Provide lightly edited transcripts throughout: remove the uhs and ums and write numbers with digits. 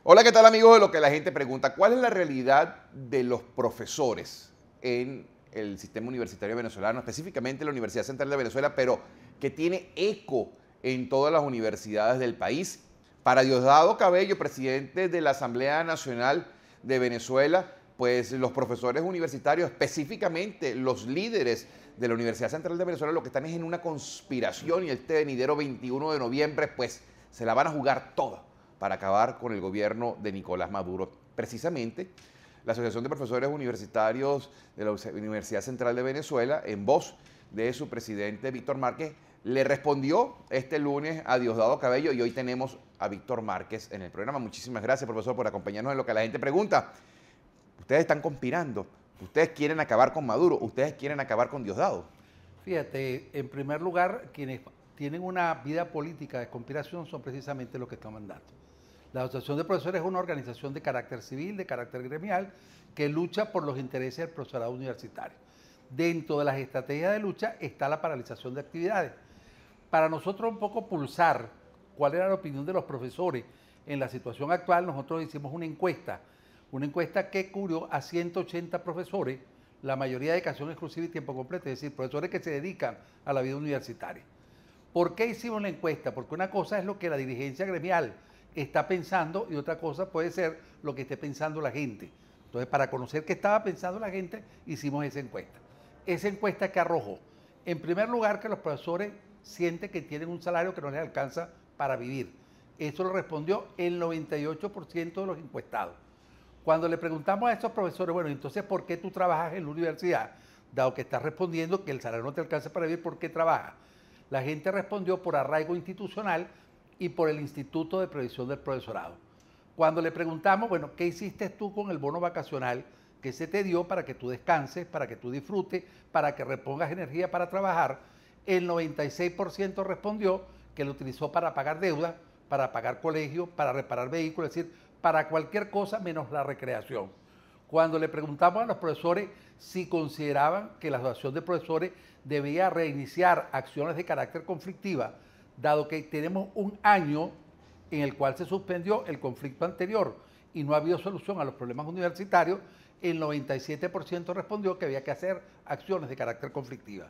Hola, ¿qué tal amigos de Lo que la gente pregunta? ¿Cuál es la realidad de los profesores en el sistema universitario venezolano, específicamente en la Universidad Central de Venezuela, pero que tiene eco en todas las universidades del país? Para Diosdado Cabello, presidente de la Asamblea Nacional de Venezuela, pues los profesores universitarios, específicamente los líderes de la Universidad Central de Venezuela, lo que están es en una conspiración y este venidero 21 de noviembre, pues se la van a jugar toda para acabar con el gobierno de Nicolás Maduro. Precisamente, la Asociación de Profesores Universitarios de la Universidad Central de Venezuela, en voz de su presidente Víctor Márquez, le respondió este lunes a Diosdado Cabello y hoy tenemos a Víctor Márquez en el programa. Muchísimas gracias, profesor, por acompañarnos en Lo que la gente pregunta. Ustedes están conspirando, ustedes quieren acabar con Maduro, ustedes quieren acabar con Diosdado. Fíjate, en primer lugar, quienes tienen una vida política de conspiración son precisamente los que están mandando. La Asociación de Profesores es una organización de carácter civil, de carácter gremial, que lucha por los intereses del profesorado universitario. Dentro de las estrategias de lucha está la paralización de actividades. Para nosotros un poco pulsar cuál era la opinión de los profesores en la situación actual, nosotros hicimos una encuesta que cubrió a 180 profesores, la mayoría de dedicación exclusiva y tiempo completo, es decir, profesores que se dedican a la vida universitaria. ¿Por qué hicimos la encuesta? Porque una cosa es lo que la dirigencia gremial está pensando y otra cosa puede ser lo que esté pensando la gente. Entonces, para conocer qué estaba pensando la gente, hicimos esa encuesta. Esa encuesta que arrojó, en primer lugar, que los profesores sienten que tienen un salario que no les alcanza para vivir. Eso lo respondió el 98% de los encuestados. Cuando le preguntamos a estos profesores, bueno, entonces, ¿por qué tú trabajas en la universidad? Dado que estás respondiendo que el salario no te alcanza para vivir, ¿por qué trabajas? La gente respondió por arraigo institucional y por el Instituto de Previsión del Profesorado. Cuando le preguntamos, bueno, ¿qué hiciste tú con el bono vacacional que se te dio para que tú descanses, para que tú disfrutes, para que repongas energía para trabajar? El 96% respondió que lo utilizó para pagar deudas, para pagar colegios, para reparar vehículos, es decir, para cualquier cosa menos la recreación. Cuando le preguntamos a los profesores si consideraban que la Asociación de Profesores debía reiniciar acciones de carácter conflictiva, dado que tenemos un año en el cual se suspendió el conflicto anterior y no ha habido solución a los problemas universitarios, el 97% respondió que había que hacer acciones de carácter conflictiva.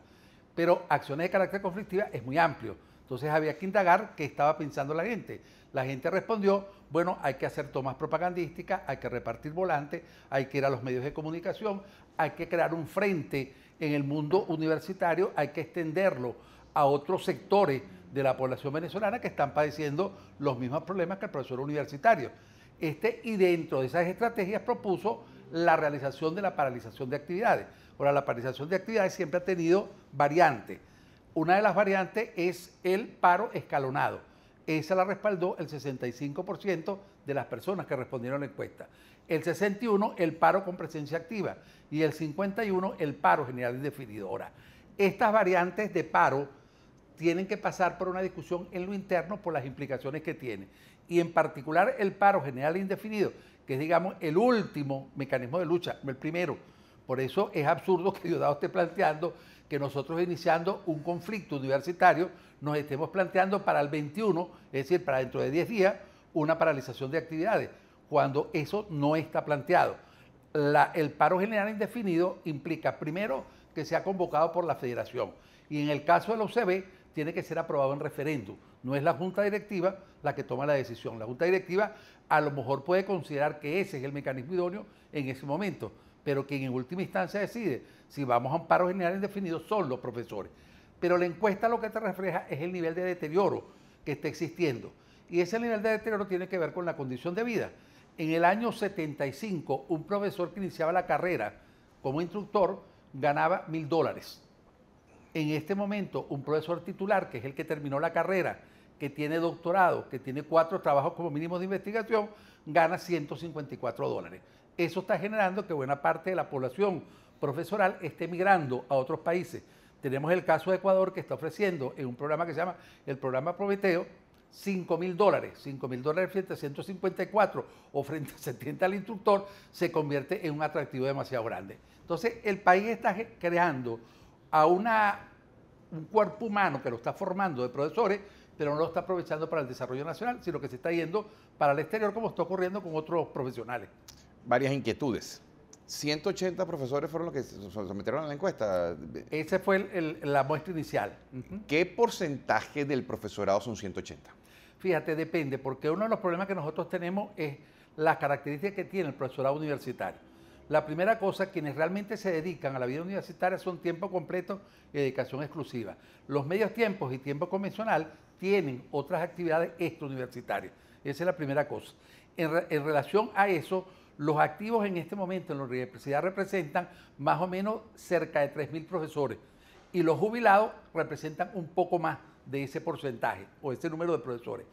Pero acciones de carácter conflictiva es muy amplio. Entonces había que indagar qué estaba pensando la gente. La gente respondió, bueno, hay que hacer tomas propagandísticas, hay que repartir volantes, hay que ir a los medios de comunicación, hay que crear un frente en el mundo universitario, hay que extenderlo a otros sectores de la población venezolana que están padeciendo los mismos problemas que el profesor universitario. Y dentro de esas estrategias propuso la realización de la paralización de actividades. Ahora, la paralización de actividades siempre ha tenido variantes. Una de las variantes es el paro escalonado. Esa la respaldó el 65% de las personas que respondieron a la encuesta. El 61% el paro con presencia activa y el 51% el paro general indefinido. Ahora, estas variantes de paro tienen que pasar por una discusión en lo interno por las implicaciones que tiene. Y en particular el paro general indefinido, que es, digamos, el último mecanismo de lucha, no el primero. Por eso es absurdo que Diosdado esté planteando que nosotros iniciando un conflicto universitario nos estemos planteando para el 21, es decir, para dentro de 10 días, una paralización de actividades, cuando eso no está planteado. El paro general indefinido implica, primero, que sea convocado por la federación, y en el caso de la UCB, tiene que ser aprobado en referéndum. No es la Junta Directiva la que toma la decisión. La Junta Directiva a lo mejor puede considerar que ese es el mecanismo idóneo en ese momento, pero quien en última instancia decide si vamos a un paro general indefinido son los profesores. Pero la encuesta lo que te refleja es el nivel de deterioro que está existiendo. Y ese nivel de deterioro tiene que ver con la condición de vida. En el año 75, un profesor que iniciaba la carrera como instructor ganaba $1,000. En este momento, un profesor titular, que es el que terminó la carrera, que tiene doctorado, que tiene 4 trabajos como mínimo de investigación, gana $154. Eso está generando que buena parte de la población profesoral esté migrando a otros países. Tenemos el caso de Ecuador, que está ofreciendo en un programa que se llama el programa Prometeo, $5,000. $5,000 frente a 154 o frente a 70 al instructor se convierte en un atractivo demasiado grande. Entonces, el país está creando a un cuerpo humano que lo está formando de profesores, pero no lo está aprovechando para el desarrollo nacional, sino que se está yendo para el exterior, como está ocurriendo con otros profesionales. Varias inquietudes. 180 profesores fueron los que se sometieron a la encuesta. Esa fue la muestra inicial. ¿Qué porcentaje del profesorado son 180? Fíjate, depende, porque uno de los problemas que nosotros tenemos es las características que tiene el profesorado universitario. La primera cosa, quienes realmente se dedican a la vida universitaria son tiempo completo y dedicación exclusiva. Los medios tiempos y tiempo convencional tienen otras actividades extrauniversitarias. Esa es la primera cosa. En relación a eso, los activos en este momento en la universidad representan más o menos cerca de 3.000 profesores y los jubilados representan un poco más de ese porcentaje o ese número de profesores.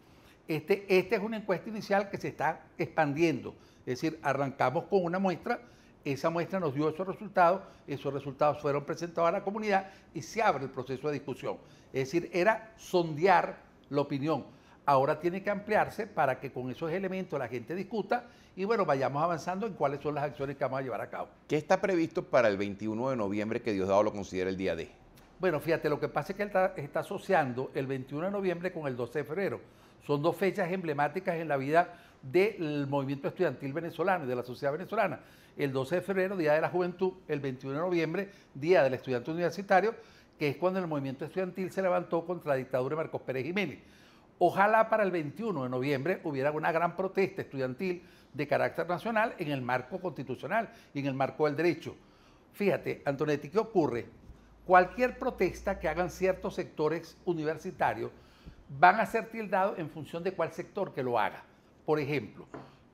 Esta es una encuesta inicial que se está expandiendo, es decir, arrancamos con una muestra, esa muestra nos dio esos resultados fueron presentados a la comunidad y se abre el proceso de discusión. Es decir, era sondear la opinión. Ahora tiene que ampliarse para que con esos elementos la gente discuta y bueno, vayamos avanzando en cuáles son las acciones que vamos a llevar a cabo. ¿Qué está previsto para el 21 de noviembre que Diosdado lo considera el día D? Bueno, fíjate, lo que pasa es que él está asociando el 21 de noviembre con el 12 de febrero. Son dos fechas emblemáticas en la vida del movimiento estudiantil venezolano y de la sociedad venezolana. El 12 de febrero, Día de la Juventud, el 21 de noviembre, Día del Estudiante Universitario, que es cuando el movimiento estudiantil se levantó contra la dictadura de Marcos Pérez Jiménez. Ojalá para el 21 de noviembre hubiera una gran protesta estudiantil de carácter nacional en el marco constitucional y en el marco del derecho. Fíjate, Antonetti, ¿qué ocurre? Cualquier protesta que hagan ciertos sectores universitarios van a ser tildados en función de cuál sector que lo haga. Por ejemplo,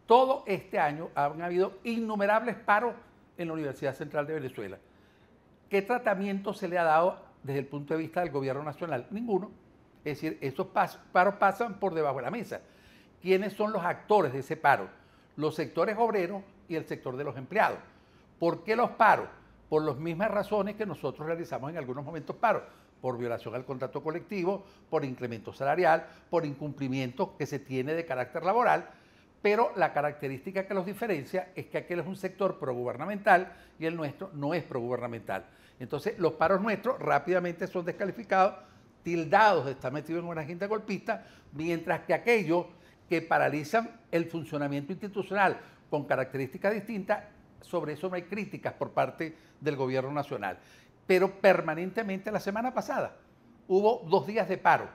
todo este año han habido innumerables paros en la Universidad Central de Venezuela. ¿Qué tratamiento se le ha dado desde el punto de vista del gobierno nacional? Ninguno. Es decir, esos paros pasan por debajo de la mesa. ¿Quiénes son los actores de ese paro? Los sectores obreros y el sector de los empleados. ¿Por qué los paros? Por las mismas razones que nosotros realizamos en algunos momentos paros, por violación al contrato colectivo, por incremento salarial, por incumplimiento que se tiene de carácter laboral, pero la característica que los diferencia es que aquel es un sector progubernamental y el nuestro no es progubernamental. Entonces, los paros nuestros rápidamente son descalificados, tildados de estar metidos en una agenda golpista, mientras que aquellos que paralizan el funcionamiento institucional con características distintas, sobre eso no hay críticas por parte del gobierno nacional. Pero permanentemente la semana pasada hubo 2 días de paro.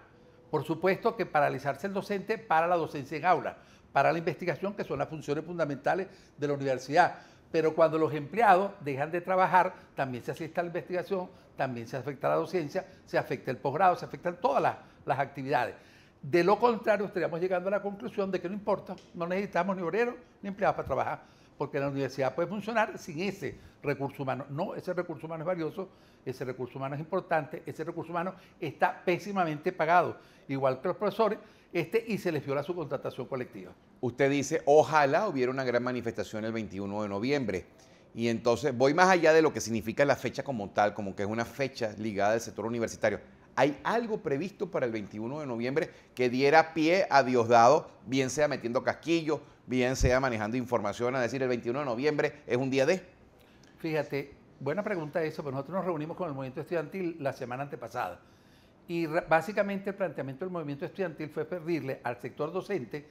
Por supuesto que paralizarse el docente para la docencia en aula, para la investigación, que son las funciones fundamentales de la universidad. Pero cuando los empleados dejan de trabajar, también se afecta la investigación, también se afecta la docencia, se afecta el posgrado, se afectan todas las actividades. De lo contrario, estaríamos llegando a la conclusión de que no importa, no necesitamos ni obreros ni empleados para trabajar, porque la universidad puede funcionar sin ese recurso humano. No, ese recurso humano es valioso, ese recurso humano es importante, ese recurso humano está pésimamente pagado, igual que los profesores, y se les viola su contratación colectiva. Usted dice, ojalá hubiera una gran manifestación el 21 de noviembre. Y entonces voy más allá de lo que significa la fecha como tal, como que es una fecha ligada al sector universitario. ¿Hay algo previsto para el 21 de noviembre que diera pie a Diosdado, bien sea metiendo casquillos, bien sea manejando información, a decir el 21 de noviembre es un día de? Fíjate, buena pregunta eso, pero nosotros nos reunimos con el movimiento estudiantil la semana antepasada. Y básicamente el planteamiento del movimiento estudiantil fue pedirle al sector docente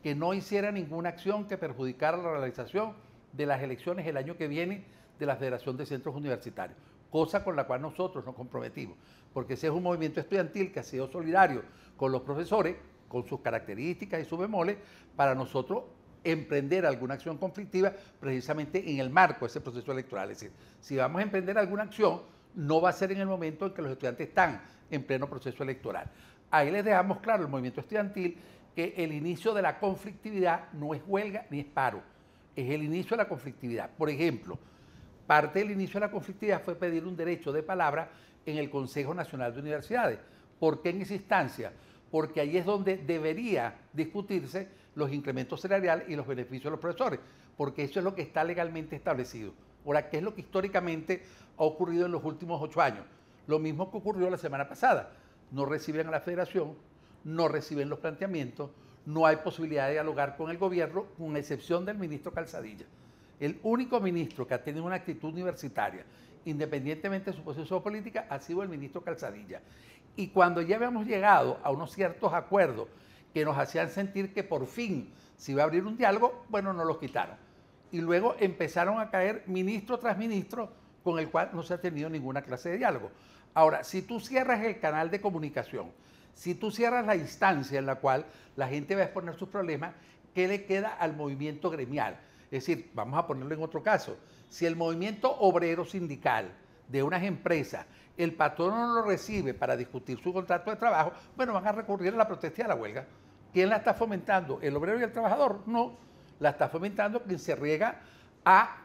que no hiciera ninguna acción que perjudicara la realización de las elecciones el año que viene de la Federación de Centros Universitarios, cosa con la cual nosotros nos comprometimos, porque ese es un movimiento estudiantil que ha sido solidario con los profesores, con sus características y sus bemoles, para nosotros emprender alguna acción conflictiva precisamente en el marco de ese proceso electoral. Es decir, si vamos a emprender alguna acción, no va a ser en el momento en que los estudiantes están en pleno proceso electoral. Ahí les dejamos claro al movimiento estudiantil que el inicio de la conflictividad no es huelga ni es paro, es el inicio de la conflictividad. Por ejemplo, parte del inicio de la conflictividad fue pedir un derecho de palabra en el Consejo Nacional de Universidades. ¿Por qué en esa instancia? Porque ahí es donde debería discutirse los incrementos salariales y los beneficios de los profesores, porque eso es lo que está legalmente establecido. Ahora, ¿qué es lo que históricamente ha ocurrido en los últimos 8 años? Lo mismo que ocurrió la semana pasada. No reciben a la federación, no reciben los planteamientos, no hay posibilidad de dialogar con el gobierno, con excepción del ministro Calzadilla. El único ministro que ha tenido una actitud universitaria, independientemente de su posición política, ha sido el ministro Calzadilla. Y cuando ya habíamos llegado a unos ciertos acuerdos que nos hacían sentir que por fin se iba a abrir un diálogo, bueno, nos los quitaron. Y luego empezaron a caer ministro tras ministro con el cual no se ha tenido ninguna clase de diálogo. Ahora, si tú cierras el canal de comunicación, si tú cierras la instancia en la cual la gente va a exponer sus problemas, ¿qué le queda al movimiento gremial? Es decir, vamos a ponerlo en otro caso, si el movimiento obrero sindical de unas empresas, el patrón no lo recibe para discutir su contrato de trabajo, bueno, van a recurrir a la protesta y a la huelga. ¿Quién la está fomentando? ¿El obrero y el trabajador? No, la está fomentando quien se riega a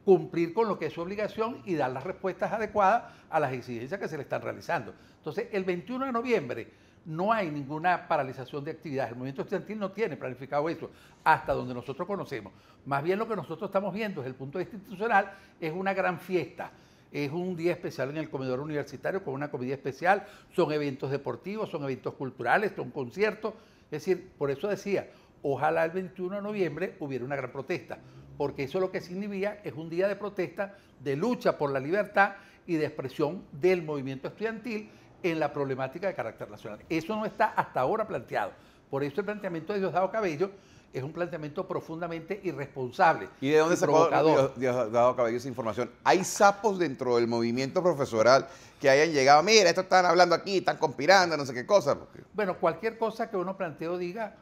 cumplir con lo que es su obligación y dar las respuestas adecuadas a las exigencias que se le están realizando. Entonces, el 21 de noviembre no hay ninguna paralización de actividades. El movimiento estudiantil no tiene planificado eso, hasta donde nosotros conocemos. Más bien lo que nosotros estamos viendo desde el punto de vista institucional es una gran fiesta. Es un día especial en el comedor universitario con una comida especial, son eventos deportivos, son eventos culturales, son conciertos. Es decir, por eso decía, ojalá el 21 de noviembre hubiera una gran protesta, porque eso lo que significa es un día de protesta, de lucha por la libertad y de expresión del movimiento estudiantil en la problemática de carácter nacional. Eso no está hasta ahora planteado. Por eso el planteamiento de Diosdado Cabello es un planteamiento profundamente irresponsable. ¿Y de dónde sacó Diosdado Cabello esa información? ¿Hay sapos dentro del movimiento profesoral que hayan llegado? Mira, esto están hablando aquí, están conspirando, no sé qué cosa. Bueno, cualquier cosa que uno plantee o diga,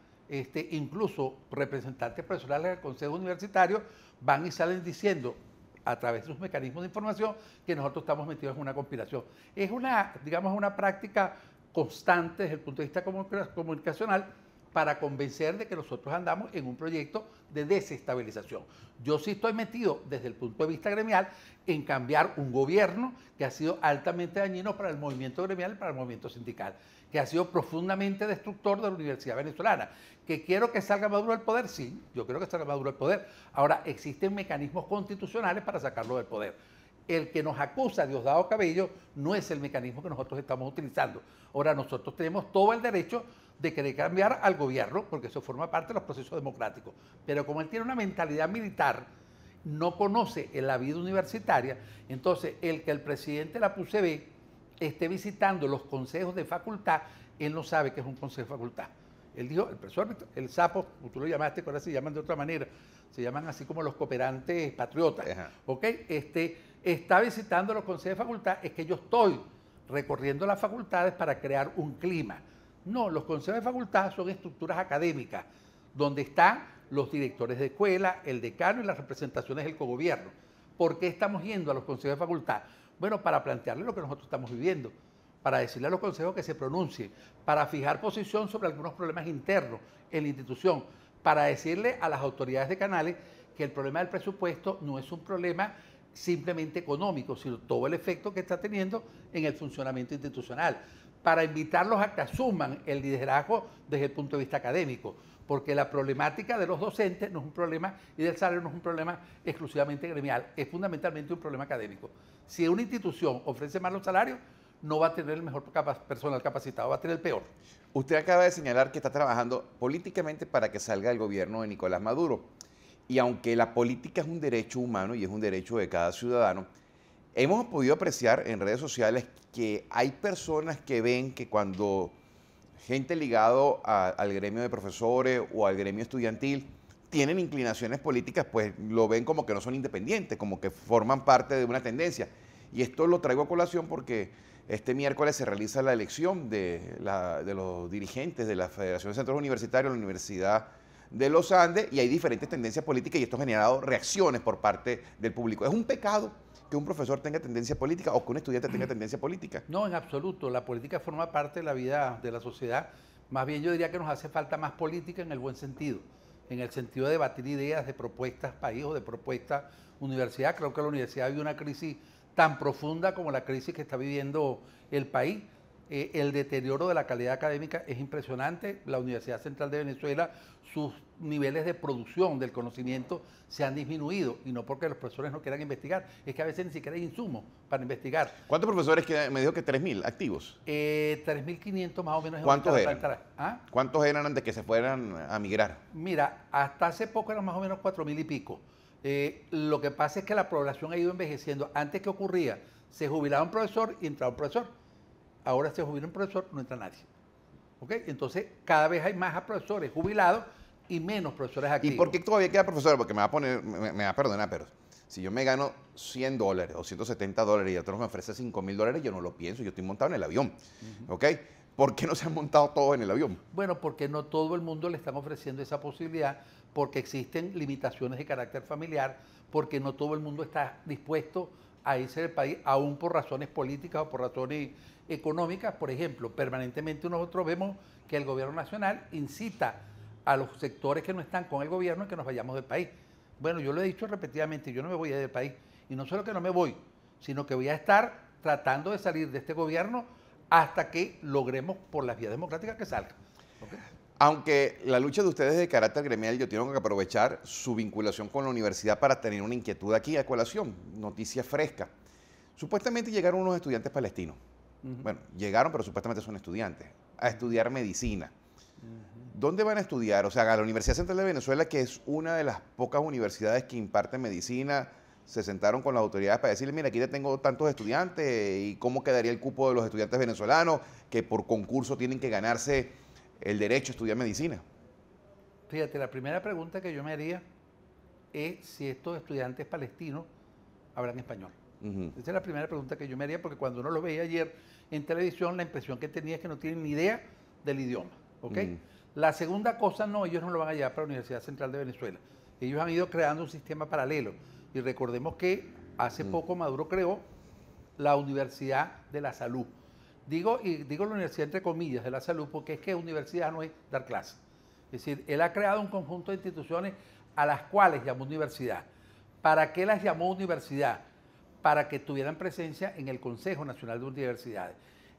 incluso representantes profesionales del Consejo Universitario van y salen diciendo a través de sus mecanismos de información que nosotros estamos metidos en una conspiración. Es una, digamos, una práctica constante desde el punto de vista comunicacional para convencer de que nosotros andamos en un proyecto de desestabilización. Yo sí estoy metido desde el punto de vista gremial en cambiar un gobierno que ha sido altamente dañino para el movimiento gremial y para el movimiento sindical, que ha sido profundamente destructor de la Universidad Venezolana. ¿Que quiero que salga Maduro del poder? Sí, yo quiero que salga Maduro del poder. Ahora, existen mecanismos constitucionales para sacarlo del poder. El que nos acusa Diosdado Cabello no es el mecanismo que nosotros estamos utilizando. Ahora, nosotros tenemos todo el derecho de querer cambiar al gobierno, porque eso forma parte de los procesos democráticos. Pero como él tiene una mentalidad militar, no conoce en la vida universitaria, entonces el que el presidente de la PUCB esté visitando los consejos de facultad, él no sabe que es un consejo de facultad. Él dijo, el profesor, el sapo, tú lo llamaste, ahora se llaman de otra manera, se llaman así como los cooperantes patriotas, ¿ok? Está visitando los consejos de facultad, es que yo estoy recorriendo las facultades para crear un clima. No, los consejos de facultad son estructuras académicas, donde están los directores de escuela, el decano y las representaciones del cogobierno. ¿Por qué estamos yendo a los consejos de facultad? Bueno, para plantearles lo que nosotros estamos viviendo, para decirle a los consejos que se pronuncien, para fijar posición sobre algunos problemas internos en la institución, para decirle a las autoridades de canales que el problema del presupuesto no es un problema simplemente económico, sino todo el efecto que está teniendo en el funcionamiento institucional, para invitarlos a que asuman el liderazgo desde el punto de vista académico, porque la problemática de los docentes no es un problema, y del salario no es un problema exclusivamente gremial, es fundamentalmente un problema académico. Si una institución ofrece malos salarios, no va a tener el mejor personal capacitado, va a tener el peor. Usted acaba de señalar que está trabajando políticamente para que salga el gobierno de Nicolás Maduro. Y aunque la política es un derecho humano y es un derecho de cada ciudadano, hemos podido apreciar en redes sociales que hay personas que ven que cuando gente ligado al gremio de profesores o al gremio estudiantil tienen inclinaciones políticas, pues lo ven como que no son independientes, como que forman parte de una tendencia. Y esto lo traigo a colación porque este miércoles se realiza la elección de los dirigentes de la Federación de Centros Universitarios de la Universidad de los Andes, y hay diferentes tendencias políticas y esto ha generado reacciones por parte del público. ¿Es un pecado que un profesor tenga tendencia política o que un estudiante tenga tendencia política? No, en absoluto. La política forma parte de la vida de la sociedad. Más bien yo diría que nos hace falta más política en el buen sentido, en el sentido de debatir ideas, de propuestas país o de propuestas universidad. Creo que la universidad vive una crisis tan profunda como la crisis que está viviendo el país. El deterioro de la calidad académica es impresionante. La Universidad Central de Venezuela, sus niveles de producción del conocimiento se han disminuido, y no porque los profesores no quieran investigar, es que a veces ni siquiera hay insumos para investigar. ¿Cuántos profesores quedan? Me dijo que 3.000 activos. 3.500 más o menos. ¿Cuántos eran? ¿Ah? ¿Cuántos eran antes que se fueran a migrar? Mira, hasta hace poco eran más o menos 4.000 y pico. Lo que pasa es que la población ha ido envejeciendo. Antes, ¿qué ocurría? Se jubilaba un profesor y entraba un profesor. ahora se jubila un profesor, no entra nadie. ¿Ok? Entonces, cada vez hay más profesores jubilados y menos profesores activos. ¿Y por qué todavía queda profesor? Porque me va a perdonar, pero si yo me gano $100 o $170 y otros me ofrecen $5,000, yo no lo pienso, yo estoy montado en el avión. ¿Ok? ¿Por qué no se han montado todos en el avión? Bueno, porque no todo el mundo le están ofreciendo esa posibilidad, porque existen limitaciones de carácter familiar, porque no todo el mundo está dispuesto a irse del país, aún por razones políticas o por razones económicas. Por ejemplo, permanentemente nosotros vemos que el gobierno nacional incita a los sectores que no están con el gobierno que nos vayamos del país. Bueno, yo lo he dicho repetidamente, yo no me voy a ir del país. Y no solo que no me voy, sino que voy a estar tratando de salir de este gobierno hasta que logremos por las vías democráticas que salga. ¿Okay? Aunque la lucha de ustedes es de carácter gremial, yo tengo que aprovechar su vinculación con la universidad para tener una inquietud aquí a colación, noticia fresca. Supuestamente llegaron unos estudiantes palestinos. Bueno, llegaron, pero supuestamente son estudiantes, a estudiar medicina. ¿Dónde van a estudiar? O sea, a la Universidad Central de Venezuela, que es una de las pocas universidades que imparte medicina, se sentaron con las autoridades para decirle, mira, aquí tengo tantos estudiantes y cómo quedaría el cupo de los estudiantes venezolanos que por concurso tienen que ganarse el derecho a estudiar medicina. Fíjate, la primera pregunta que yo me haría es si estos estudiantes palestinos hablan español. Esa es la primera pregunta que yo me haría, porque cuando uno lo veía ayer en televisión, la impresión que tenía es que no tienen ni idea del idioma. ¿Okay? La segunda cosa, no, ellos no lo van a llevar para la Universidad Central de Venezuela. Ellos han ido creando un sistema paralelo. Y recordemos que hace poco Maduro creó la Universidad de la Salud. Digo la universidad entre comillas de la salud, porque es que universidad no es dar clases. Es decir, él ha creado un conjunto de instituciones a las cuales llamó universidad. ¿Para qué las llamó universidad? Para que tuvieran presencia en el Consejo Nacional de Universidades.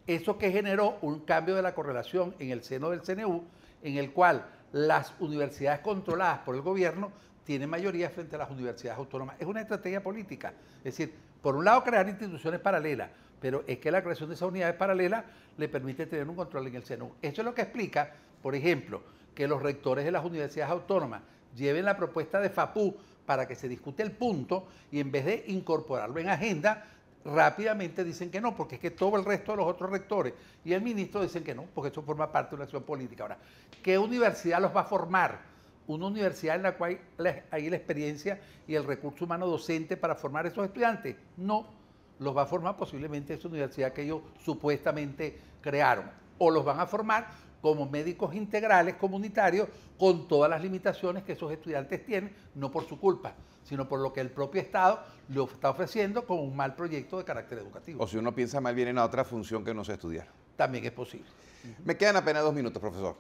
Eso que generó un cambio de la correlación en el seno del CNU, en el cual las universidades controladas por el gobierno tienen mayoría frente a las universidades autónomas. Es una estrategia política. Es decir, por un lado crear instituciones paralelas, pero es que la creación de esas unidades paralelas le permite tener un control en el CNU. Eso es lo que explica, por ejemplo, que los rectores de las universidades autónomas lleven la propuesta de FAPU para que se discute el punto y en vez de incorporarlo en agenda, rápidamente dicen que no, porque es que todo el resto de los otros rectores y el ministro dicen que no, porque eso forma parte de una acción política. Ahora, ¿qué universidad los va a formar? Una universidad en la cual hay la experiencia y el recurso humano docente para formar esos estudiantes. No, los va a formar posiblemente esa universidad que ellos supuestamente crearon. O los van a formar como médicos integrales comunitarios con todas las limitaciones que esos estudiantes tienen, no por su culpa, sino por lo que el propio Estado le está ofreciendo como un mal proyecto de carácter educativo. O si uno piensa mal, vienen a otra función que no sé estudiar. También es posible. Me quedan apenas 2 minutos, profesor.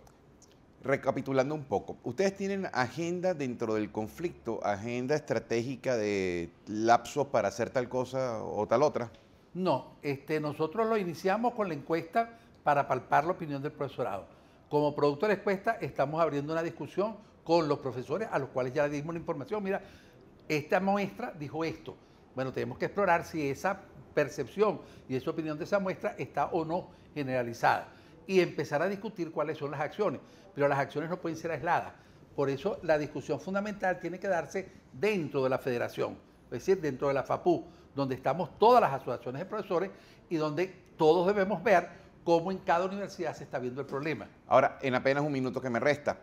Recapitulando un poco, ¿ustedes tienen agenda dentro del conflicto, agenda estratégica de lapsos para hacer tal cosa o tal otra? No, nosotros lo iniciamos con la encuesta para palpar la opinión del profesorado. Como producto de la encuesta estamos abriendo una discusión con los profesores a los cuales ya les dimos la información. Mira, esta muestra dijo esto. Bueno, tenemos que explorar si esa percepción y esa opinión de esa muestra está o no generalizada y empezar a discutir cuáles son las acciones. Pero las acciones no pueden ser aisladas. Por eso la discusión fundamental tiene que darse dentro de la federación, es decir, dentro de la FAPU, donde estamos todas las asociaciones de profesores y donde todos debemos ver cómo en cada universidad se está viendo el problema. Ahora, en apenas 1 minuto que me resta,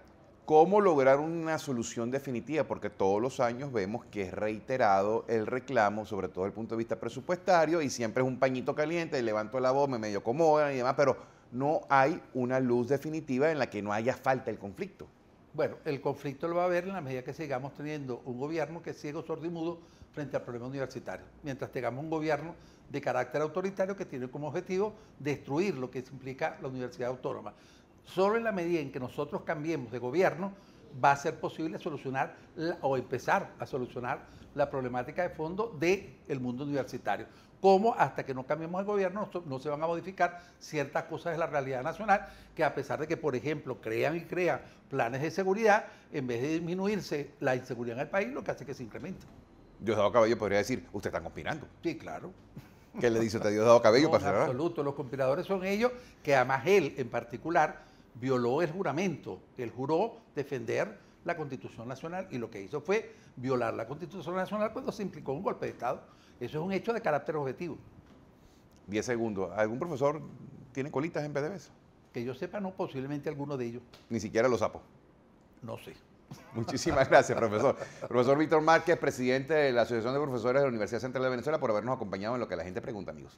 ¿cómo lograr una solución definitiva? Porque todos los años vemos que es reiterado el reclamo, sobre todo desde el punto de vista presupuestario, y siempre es un pañito caliente, levanto la voz, me medio acomodan y demás, pero no hay una luz definitiva en la que no haya falta el conflicto. Bueno, el conflicto lo va a haber en la medida que sigamos teniendo un gobierno que es ciego, sordo y mudo frente al problema universitario. Mientras tengamos un gobierno de carácter autoritario que tiene como objetivo destruir lo que implica la universidad autónoma. Solo en la medida en que nosotros cambiemos de gobierno va a ser posible solucionar o empezar a solucionar la problemática de fondo del mundo universitario. Como hasta que no cambiemos el gobierno no se van a modificar ciertas cosas de la realidad nacional que, a pesar de que, por ejemplo, crean planes de seguridad, en vez de disminuirse la inseguridad en el país, lo que hace es que se incrementa. Diosdado Cabello podría decir, usted está conspirando. Sí, claro. ¿Qué le dice usted a Diosdado Cabello No, para en cerrar? absoluto, los conspiradores son ellos, que además él en particular violó el juramento. Él juró defender la Constitución Nacional y lo que hizo fue violar la Constitución Nacional cuando se implicó un golpe de Estado. Eso es un hecho de carácter objetivo. 10 segundos. ¿Algún profesor tienen colitas en PDVSA? Que yo sepa, no, posiblemente alguno de ellos. Ni siquiera los sapos. No sé. Muchísimas gracias, profesor. Profesor Víctor Márquez, presidente de la Asociación de Profesores de la Universidad Central de Venezuela, por habernos acompañado en Lo que la gente pregunta, amigos.